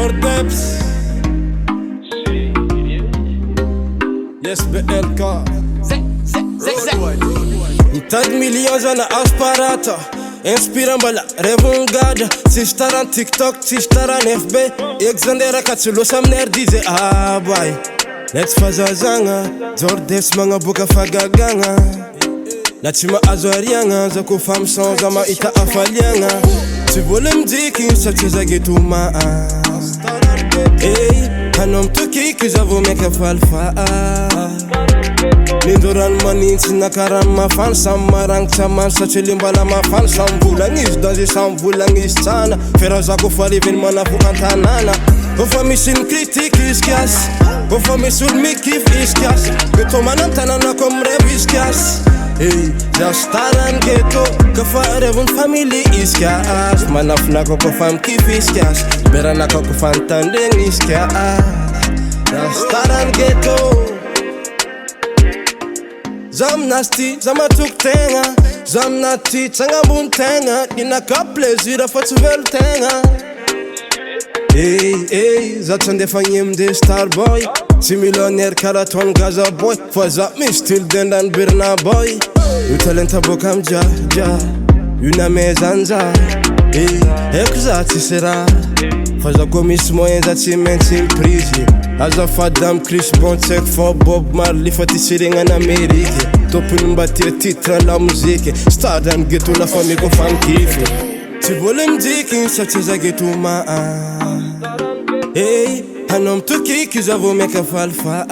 JORDEP'S. Yes, BLK. Mitady millions ana aspirata. Inspirant mbala revongada. Tsisy tarany TikTok, tsisy tarany FB. Exandera ka tsy losa amin'ny air DJ. Ah boy, let's fazazagna. JORDEP'S magnaboaka fagagagna. Na tsy mahazo ariagna, za ko fa misonza mahita hafaliagna. Tsy vola mijiky satria za Ghetto Hey, hanao mitokiky za vao meka falifa. Lindorano manintsy na karano mafana. Samy marangitsy amany satria le mbala mafana. Samy volagna izy danger, samy volagna izy tsana. Fera za ko fa reveny manavoka an-tanàna. Kofa misy ny critique izy kiasy, kofa misy olo mikify izy kiasy. Ghetto mana an-tanànako amy rêve izy kiasy. Hey, za starany Ghetto, kofa rêvony family izy kiasy. Manafinako kofa mikify izy kiasy, beranako kofa nitandregny izy kiasy. Za starany Ghetto. Za aminasty, za matoky tegna. Za aminaty, tsagna ambony tegna. Inaka plaisir fa tsy velo tegna. Hey, za tsy andefa agneminde starboy. Tsy millionnaire karaha Tony Gaza boy. Fa za misy style dendan'ny Berna boy. Io talenta boka amy ja, io namezanja. Haiko za tsisy raha, fa za koa misy moyen za tsy maintsy miprise. Azafady amy Chris bon tsy haiko fa Bob Marley fa ty siregnany Ameriky. Tompony mba tia titre la mozika. Starany Ghetto lafa miko fa mikify. Tsy vola mijiky satria za Ghetto Hey, hanao mitokiky za vao meka falifa.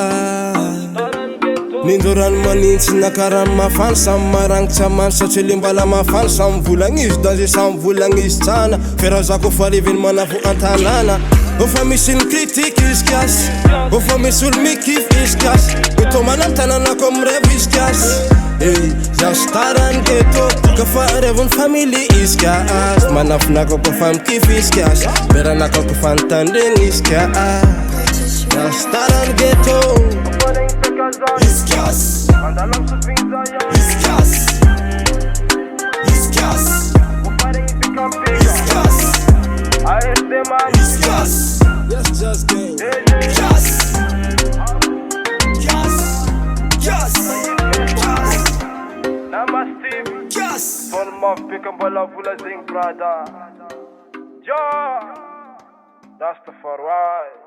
Lindorano manintsy na karano mafana. Samy marangitsy amany satria le mbala mafana. Samy volagna izy danger, samy volagna izy tsana. Fera za ko fa reveny manavo an-tanàna. Kofa misy ny critique izy kiasy, kofa misy olo mikify izy kiasy. Ghetto mana an-tanànako amy rêve izy kiasy. Hey, za starany Ghetto, kofa rêvony family izy kiasy. Manafinako kofa mikify izy kiasy, beranako kofa nitandregny izy kiasy. Za starany Ghetto. Izy kiasy, izy kiasy, izy kiasy, izy kiasy, izy kiasy. Yes, just game. Kiasy, kiasy, kiasy, kiasy, kiasy. Mafika mbola vola zegny PROD. That's the forward.